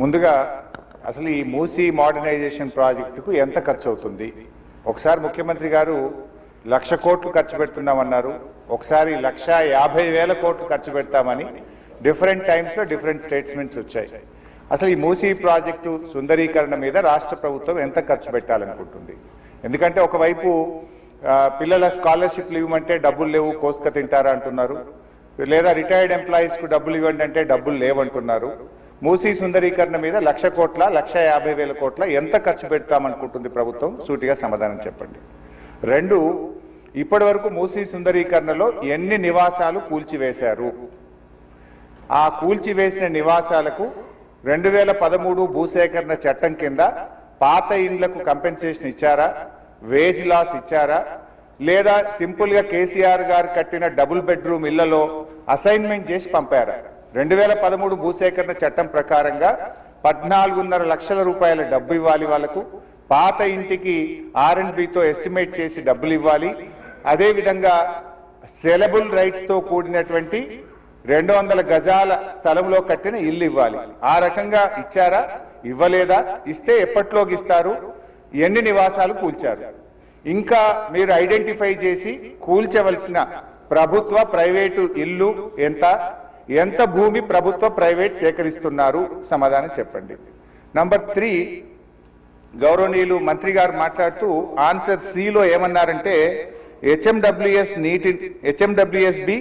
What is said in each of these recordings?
ముందుగా అసలు ఈ మూసీ మోడర్నైజేషన్ ప్రాజెక్టుకు ఎంత ఖర్చు అవుతుంది? ఒకసారి ముఖ్యమంత్రి గారు 1,00,000 కోట్లు ఖర్చు పెడుతున్నామన్నారు, ఒకసారి 1,50,000 కోట్లు ఖర్చు పెడతామని డిఫరెంట్ టైమ్స్లో డిఫరెంట్ స్టేట్మెంట్స్ వచ్చాయి. అసలు ఈ మూసీ ప్రాజెక్టు సుందరీకరణ మీద రాష్ట్ర ప్రభుత్వం ఎంత ఖర్చు పెట్టాలనుకుంటుంది? ఎందుకంటే ఒకవైపు పిల్లల స్కాలర్షిప్లు ఇవ్వమంటే డబ్బులు లేవు, కోసుక తింటారా అంటున్నారు, లేదా రిటైర్డ్ ఎంప్లాయీస్కు డబ్బులు ఇవ్వండి అంటే డబ్బులు లేవంటున్నారు. మూసీ సుందరీకరణ మీద 1,00,000 కోట్ల 1,50,000 కోట్ల ఎంత ఖర్చు పెడతామనుకుంటుంది ప్రభుత్వం? సూటిగా సమాధానం చెప్పండి. 2, ఇప్పటి వరకు మూసీ సుందరీకరణలో ఎన్ని నివాసాలు కూల్చివేశారు? ఆ కూల్చివేసిన నివాసాలకు 2013 భూసేకరణ చట్టం కింద పాత ఇండ్లకు కంపెన్సేషన్ ఇచ్చారా, వేజ్ లాస్ ఇచ్చారా, లేదా సింపుల్ గా కేసీఆర్ గారు కట్టిన డబుల్ బెడ్రూమ్ ఇళ్లలో అసైన్మెంట్ చేసి పంపారా? 2013 భూసేకరణ చట్టం ప్రకారంగా 14.5 లక్షల రూపాయల డబ్బు ఇవ్వాలి వాళ్ళకు, పాత ఇంటికి R&Bతో ఎస్టిమేట్ చేసి డబ్బులు ఇవ్వాలి, అదేవిధంగా సెలబుల్ రైట్స్ తో కూడినటువంటి 200 గజాల స్థలంలో కట్టిన ఇల్లు ఇవ్వాలి. ఆ రకంగా ఇచ్చారా, ఇవ్వలేదా, ఇస్తే ఎప్పట్లోకి ఇస్తారు, ఎన్ని నివాసాలు కూల్చారు? ఇంకా మీరు ఐడెంటిఫై చేసి కూల్చవలసిన ప్రభుత్వ ప్రైవేటు ఇల్లు ఎంత భూమి ప్రభుత్వ ప్రైవేట్ సేకరిస్తున్నారు? సమాధానం చెప్పండి. నంబర్ 3, గౌరవనీయులు మంత్రి గారు మాట్లాడుతూ ఆన్సర్ సిలో ఏమన్నారంటే హెచ్ఎండబ్ల్యూఎస్బి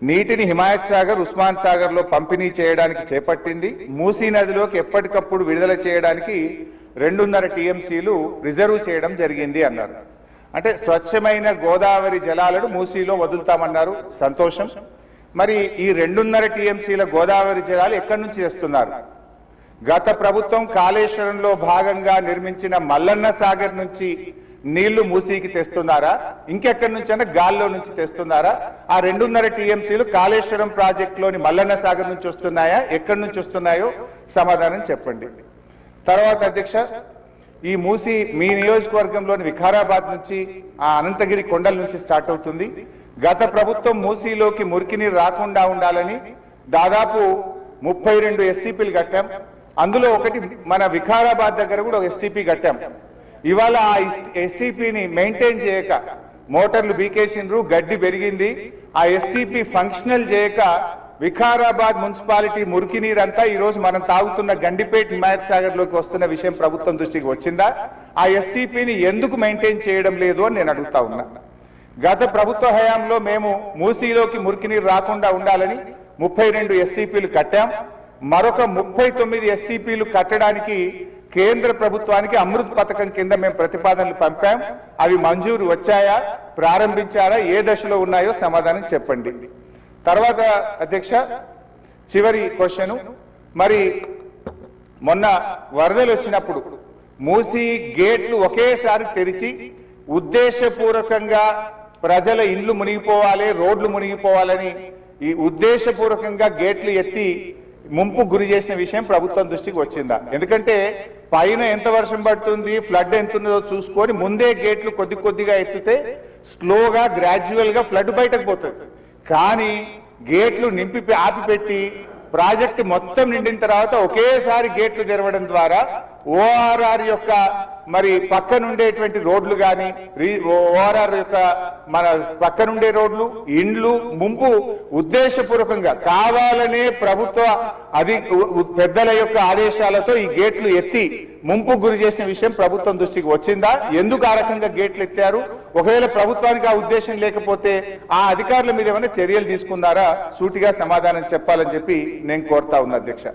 నీటిని హిమాయత్ సాగర్, ఉస్మాన్ సాగర్ లో పంపిణీ చేయడానికి చేపట్టింది. మూసీ నదిలోకి ఎప్పటికప్పుడు విడుదల చేయడానికి 2.5 టీఎంసీలు రిజర్వ్ చేయడం జరిగింది అన్నారు. అంటే స్వచ్ఛమైన గోదావరి జలాలను మూసీలో వదులుతామన్నారు, సంతోషం. మరి ఈ 2.5 టీఎంసీల గోదావరి జలాలు ఎక్కడి నుంచి తెస్తున్నారు? గత ప్రభుత్వం కాళేశ్వరంలో భాగంగా నిర్మించిన మల్లన్న సాగర్ నుంచి నీళ్లు మూసీకి తెస్తున్నారా, ఇంకెక్కడి నుంచైనా గాల్లో నుంచి తెస్తున్నారా? ఆ 2.5 టీఎంసీలు కాళేశ్వరం ప్రాజెక్టులోని మల్లన్న సాగర్ నుంచి వస్తున్నాయా, ఎక్కడి నుంచి వస్తున్నాయో సమాధానం చెప్పండి. తర్వాత అధ్యక్ష, ఈ మూసీ మీ నియోజకవర్గంలోని వికారాబాద్ నుంచి ఆ అనంతగిరి కొండల నుంచి స్టార్ట్ అవుతుంది. గత ప్రభుత్వం మూసీలోకి మురికి నీరు రాకుండా ఉండాలని దాదాపు 32 ఎస్టీపీలు కట్టాం. అందులో ఒకటి మన వికారాబాద్ దగ్గర కూడా ఒక ఎస్టీపీ కట్టాం. ఇవాళ ఆ ఎస్టీపీని మెయింటైన్ చేయక మోటార్లు బీకేసిండ్రు, గడ్డి పెరిగింది. ఆ ఎస్టీపీ ఫంక్షనల్ చేయక వికారాబాద్ మున్సిపాలిటీ మురికి నీరంతా ఈ రోజు మనం తాగుతున్న గండిపేట హిమాయత్ సాగర్ లోకి వస్తున్న విషయం ప్రభుత్వం దృష్టికి వచ్చిందా? ఆ ఎస్టీపీని ఎందుకు మెయింటైన్ చేయడం లేదు అని నేను అడుగుతా ఉన్నా. గత ప్రభుత్వ హయాంలో మేము మూసీలోకి మురికి నీరు రాకుండా ఉండాలని 32 ఎస్టీపీలు కట్టాం. మరొక 39 ఎస్టీపీలు కట్టడానికి కేంద్ర ప్రభుత్వానికి అమృత్ పథకం కింద మేము ప్రతిపాదనలు పంపాం. అవి మంజూరు వచ్చాయా, ప్రారంభించారా, ఏ దశలో ఉన్నాయో సమాధానం చెప్పండి. తర్వాత అధ్యక్ష, చివరి క్వశ్చన్, మరి మొన్న వరదలు వచ్చినప్పుడు మూసీ గేట్లు ఒకేసారి తెరిచి ఉద్దేశపూర్వకంగా ప్రజల ఇండ్లు మునిగిపోవాలి, రోడ్లు మునిగిపోవాలని ఈ ఉద్దేశపూర్వకంగా గేట్లు ఎత్తి ముంపు గురి చేసిన విషయం ప్రభుత్వం దృష్టికి వచ్చిందా? ఎందుకంటే పైన ఎంత వర్షం పడుతుంది, ఫ్లడ్ ఎంత ఉన్నదో చూసుకొని ముందే గేట్లు కొద్దిగా ఎత్తితే స్లోగా గ్రాడ్యువల్ గా ఫ్లడ్ బయటకు పోతుంది. కానీ గేట్లు నింపి ఆపిపెట్టి ప్రాజెక్టు మొత్తం నిండిన తర్వాత ఒకేసారి గేట్లు తెరవడం ద్వారా ఓఆర్ఆర్ యొక్క మరి పక్కనుండేటువంటి రోడ్లు కానీ ఓఆర్ఆర్ యొక్క మన పక్కనుండే రోడ్లు, ఇండ్లు ముంపు ఉద్దేశపూర్వకంగా కావాలనే ప్రభుత్వ పెద్దల యొక్క ఆదేశాలతో ఈ గేట్లు ఎత్తి ముంపు గురి చేసిన విషయం ప్రభుత్వం దృష్టికి వచ్చిందా? ఎందుకు ఆ రకంగా గేట్లు ఎత్తారు? ఒకవేళ ప్రభుత్వానికి ఆ ఉద్దేశం లేకపోతే ఆ అధికారుల మీద ఏమైనా చర్యలు తీసుకున్నారా? సూటిగా సమాధానం చెప్పాలని చెప్పి నేను కోరుతా ఉన్నా అధ్యక్ష.